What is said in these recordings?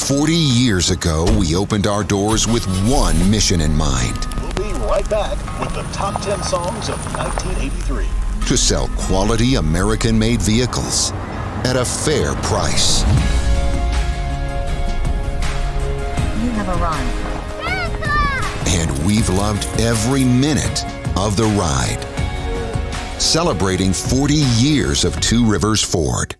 40 years ago, we opened our doors with one mission in mind. We'll be right back with the top 10 songs of 1983. To sell quality American-made vehicles at a fair price. You have arrived. And we've loved every minute of the ride. Celebrating 40 years of Two Rivers Ford.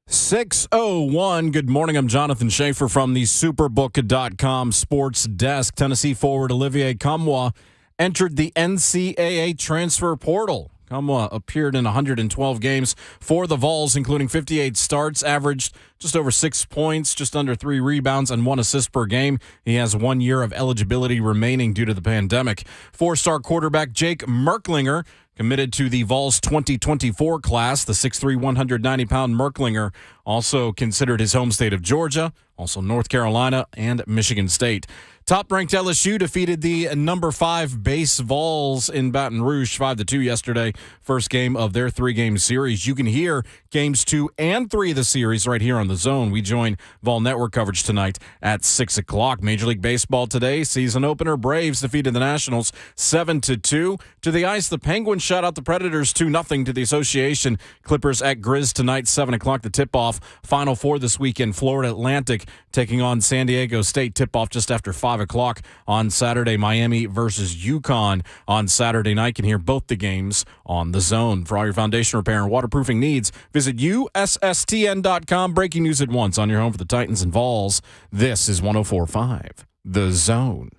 .601. Good morning. I'm Jonathan Schaefer from the Superbook.com sports desk. Tennessee forward Olivier Kamwa entered the NCAA transfer portal. Kamwa appeared in 112 games for the Vols, including 58 starts, averaged just over 6 points, just under 3 rebounds, and 1 assist per game. He has 1 year of eligibility remaining due to the pandemic. 4-star quarterback Jake Merklinger committed to the Vols 2024 class. The 6'3", 190-pound Merklinger also considered his home state of Georgia, Also, North Carolina and Michigan State. Top-ranked LSU defeated the number 5 base Vols in Baton Rouge 5-2 yesterday. First game of their 3-game series. You can hear games 2 and 3 of the series right here on The Zone. We join Vol Network coverage tonight at 6 o'clock. Major League Baseball today. Season opener, Braves defeated the Nationals 7-2. To the ice, the Penguins shut out the Predators 2-0 to the Association. Clippers at Grizz tonight, 7 o'clock, the tip-off. Final 4 this weekend, Florida Atlantic taking on San Diego State. Tip-off just after 5 o'clock on Saturday. Miami versus UConn on Saturday night. Can hear both the games on The Zone. For all your foundation repair and waterproofing needs, visit USSTN.com. Breaking news at once on your home for the Titans and Vols. This is 104.5 The Zone.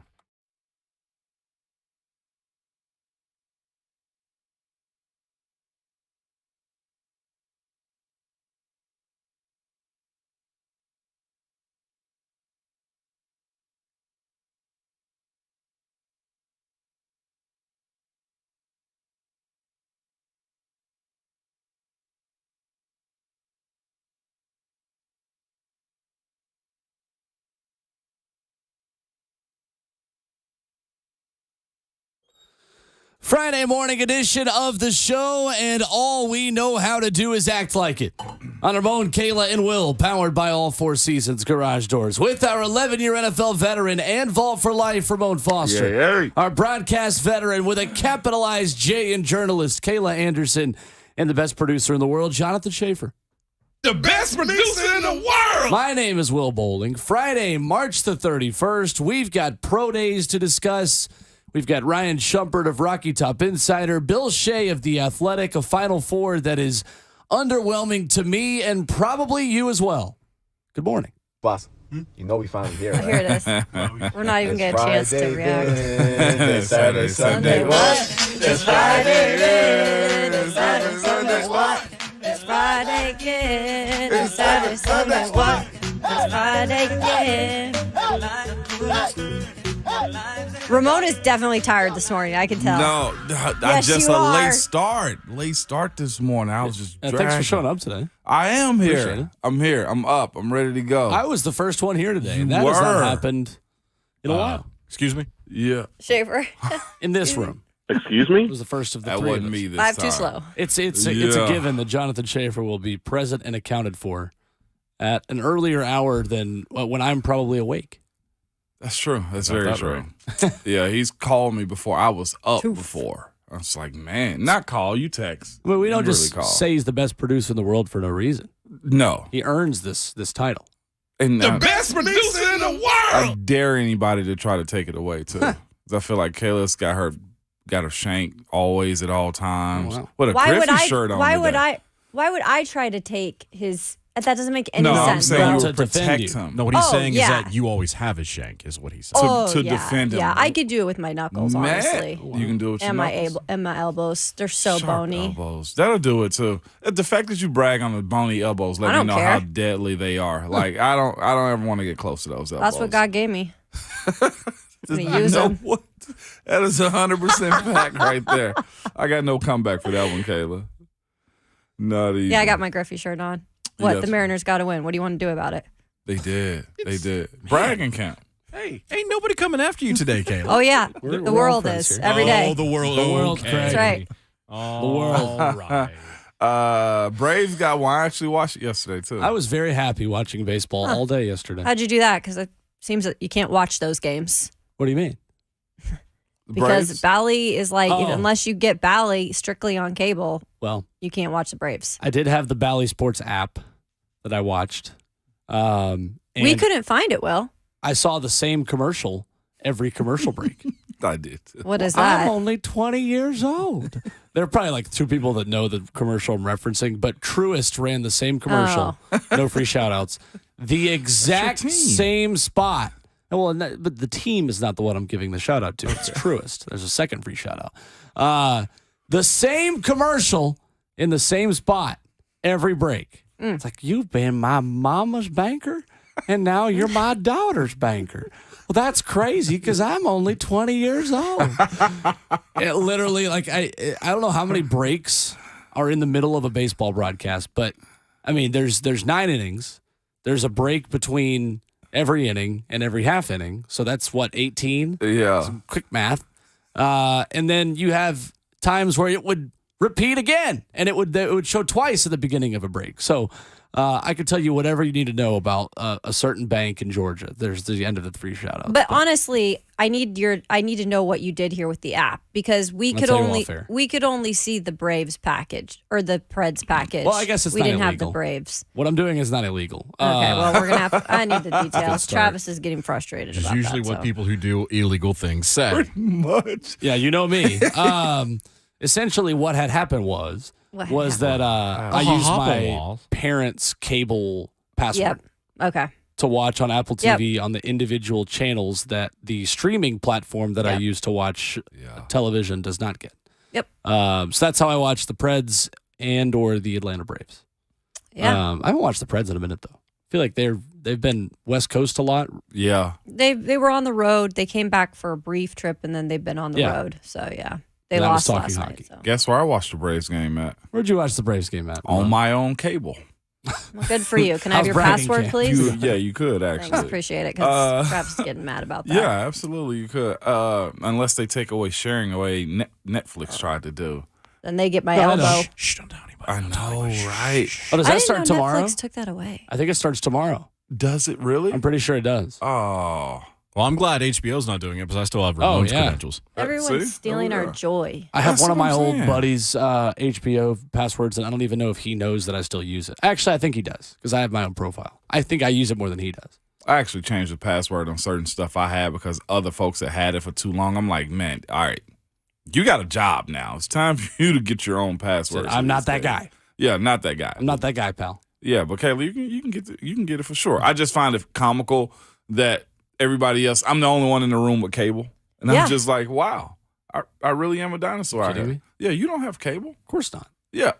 Friday morning edition of the show, and all we know how to do is act like it. On Ramon, Kayla, and Will, powered by All Four Seasons Garage Doors, with our 11-year NFL veteran and Vault for Life, Ramon Foster. Our broadcast veteran with a capitalized J in journalist, Kayla Anderson, and the best producer in the world, Jonathan Schaefer. The best producer in the world! My name is Will Bowling. Friday, March the 31st, we've got pro days to discuss. We've got Ryan Schumpert of Rocky Top Insider, Bill Shea of The Athletic, a Final Four that is underwhelming to me and probably you as well. Good morning. Boss, you know we finally here, right? Here it is. We're not even getting a chance to react. It's Saturday, Sunday, what? It's Friday again. It's Saturday, Sunday, what? It's Friday again. It's Saturday, Sunday, what? It's Friday again. Ramon is definitely tired this morning. I can tell. No, Yes, just you a are. late start this morning. I was just dragging. Thanks for showing up today. I am Appreciate it. here. I'm here. I'm up. I'm ready to go. I was the first one here today, You and that has not were. happened in a while. Excuse me? Yeah, Schaefer. In this room. Excuse It me? was the first of the that three wasn't of us. me this 5 time. too slow. It's a Yeah. given that Jonathan Schaefer will be present and accounted for at an earlier hour than when I'm probably awake. That's true. That's Got very that true. right. Yeah, he's called me before I was up before. I was like, man, not call, you text. I mean, we don't You just really call. say he's the best producer in the world for no reason. No. He earns this title. And The best producer in the I world! dare anybody to try to take it away, too. 'Cause I feel like Kayla's got her shank always at all times. Oh, wow. With a Why would Griffey I? shirt on Why would today. Why would I try to take his? That doesn't make any No, sense. I'm saying Well, you to would defend protect you. him. No, what he's Oh, saying yeah. is that you always have his shank, is what he's saying. to defend him. Yeah, I could do it with my knuckles, Matt, honestly, you can do it with your and knuckles. my elbows. They're so Sharp bony. elbows. That'll do it too. The fact that you brag on the bony elbows, let I me don't know care. how deadly they are. Like I don't ever want to get close to those elbows. That's what God gave me. I'm gonna use No, them. what? That is 100% fact right there. I got no comeback for that one, Kayla. Not even. Yeah, I got my Griffey shirt on. What? Yes. The Mariners got to win. What do you want to do about it? They did. They did. Bragging count. Hey, ain't nobody coming after you today, Kayla. Oh yeah, We're the all world friends is here. every day. Oh, the world. The world, okay. Craig. That's right. All world. right. Braves got one. I actually watched it yesterday too. I was very happy watching baseball all day yesterday. How'd you do that? Because it seems that you can't watch those games What do you mean? The because Braves? Bally is like Oh. unless you get Bally strictly on cable, Well, you can't watch the Braves. I did have the Bally Sports app that I watched. And We couldn't find it. Will, I saw the same commercial every commercial break. I did. what is I'm that? only 20 years old. There are probably like two people that know the commercial I'm referencing, but Truist ran the same commercial. No free shout outs. The exact team. same spot. Well, but the team is not the one I'm giving the shout out to. It's Truist. There's a second free shout out. The same commercial in the same spot every break. It's like, you've been my mama's banker, and now you're my daughter's banker. Well, that's crazy because I'm only 20 years old. It literally, like, I don't know how many breaks are in the middle of a baseball broadcast, but I mean, there's 9 innings. There's a break between every inning and every half inning. So that's what, 18? Yeah. Quick math. And then you have times where it would repeat again, and it would show twice at the beginning of a break. So I could tell you whatever you need to know about a certain bank in Georgia. There's the end of the free shout out. But honestly, I need to know what you did here with the app, because we could only see the Braves package or the Preds package. Well, I guess we not didn't have illegal. the Braves. What I'm doing is not illegal. Okay, well, we're gonna have. I need the details. Travis is getting frustrated Which is about usually that. what so. people who do illegal things say. Much. Yeah, you know me. Essentially, what had happened was that I used my parents' cable password Okay. to watch on Apple TV on the individual channels that the streaming platform that I use to watch television does not get. Yep. So that's how I watch the Preds and or the Atlanta Braves. Yeah. I haven't watched the Preds in a minute though. I feel like they've been West Coast a lot. Yeah. They were on the road. They came back for a brief trip, and then they've been on the road. So yeah, they And I was lost talking last hockey. night. So. Guess where I watched the Braves game at? Where'd you watch the Braves game at? On my own cable. Well, good for you. Can I have How's your bragging, password, Cam? please? You could actually. Thanks, appreciate it. Because Travis is getting mad about that. Yeah, absolutely, you could. Unless they take away sharing away Netflix tried to do. Then they get my I know. elbow. Shh, don't tell anybody. I know, right? Oh, does I that didn't start know tomorrow? Netflix took that away. I think it starts tomorrow. Does it really? I'm pretty sure it does. Oh. Well, I'm glad HBO's not doing it because I still have Ramon's credentials. Everyone's see? stealing Oh, our yeah. joy. I have That's one of what my I'm old saying. buddies' HBO passwords, and I don't even know if he knows that I still use it. Actually, I think he does because I have my own profile. I think I use it more than he does. I actually changed the password on certain stuff I had because other folks that had it for too long. I'm like, man, all right, you got a job now. It's time for you to get your own password. I'm not that guy. Yeah, not that guy. I'm not that guy, pal. Yeah, but Kayla, you can get it for sure. I just find it comical that everybody else. I'm the only one in the room with cable, and Yeah. I'm just like, wow, I really am a dinosaur out Kidding here. me? Yeah, you don't have cable. Of course not. Yeah,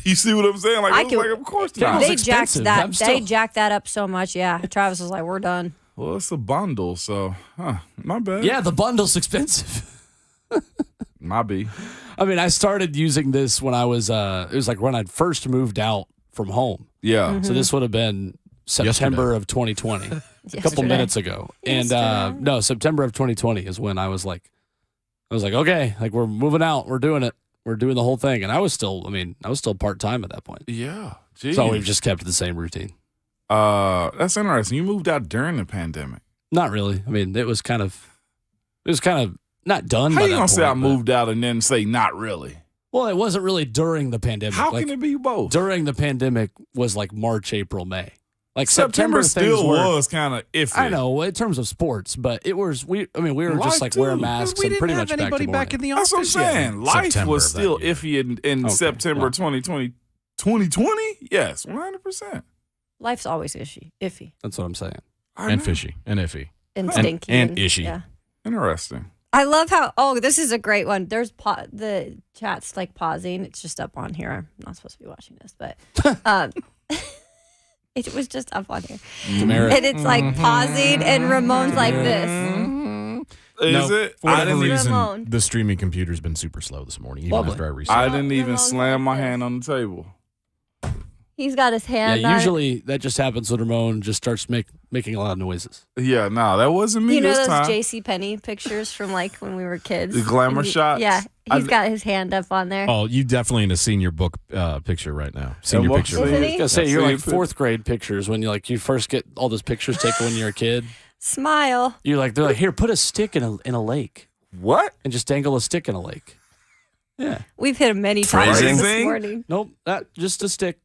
you see what I'm saying? Like, I it was can- like, of course Cable's not. They expensive. jacked that. I'm They still- jacked that up so much. Yeah, Travis was like, "We're done." Well, it's a bundle, so my bad. Yeah, the bundle's expensive. my B. I mean, I started using this when I was, it was like when I'd first moved out from home. Yeah. Mm-hmm. So this would have been September of 2020, a couple Yesterday. minutes ago. And no, September of 2020 is when I was like, okay, like we're moving out. We're doing it. We're doing the whole thing. And I was still part-time at that point. Yeah. Geez. So we've just kept the same routine. That's interesting. You moved out during the pandemic. Not really. I mean, it was kind of not done. How by you that gonna say I point, but- moved out and then say not really? Well, it wasn't really during the pandemic. How Like, can it be both? during the pandemic was like March, April, May. Like September things still were, was kind of iffy. I know in terms of sports, but it was we were Life just like too. wearing masks We and didn't pretty have much anybody back to back in morning. the That's what I'm office yet saying. in Life September was of that still year. iffy in Okay, September well. 2020. 2020? Yes, 100%. Life's always iffy, That's what I'm saying. I And know. fishy and iffy. and And- stinky, and ishy. Yeah. Interesting. I love how. Oh, this is a great one. There's the chat's like pausing. It's just up on here. I'm not supposed to be watching this, but it was just up on here, Demerit. and it's like pausing, and Ramon's like this. Is No, it? For I whatever didn't, reason, Ramon. the streaming computer's been super slow this morning, even Lovely. after I reset. I didn't even Ramon's slam my like hand this. on the table. He's got his hand. Yeah, on it. usually that just happens when Ramon just starts making a lot of noises. Yeah, no, that wasn't me You know this those time. J.C. Penney pictures from like when we were kids. The glamour And shots? Yeah, he's I- got his hand up on there. Oh, you definitely in a senior book picture right now. Senior what- picture. Isn't see? he? I was gonna say you're See like if it- fourth grade pictures when you first get all those pictures taken when you're a kid. Smile. They're like, here, put a stick in a lake What? and just dangle a stick in a lake. Yeah. We've hit him many times Phrasing? this morning. Nope. Just a stick.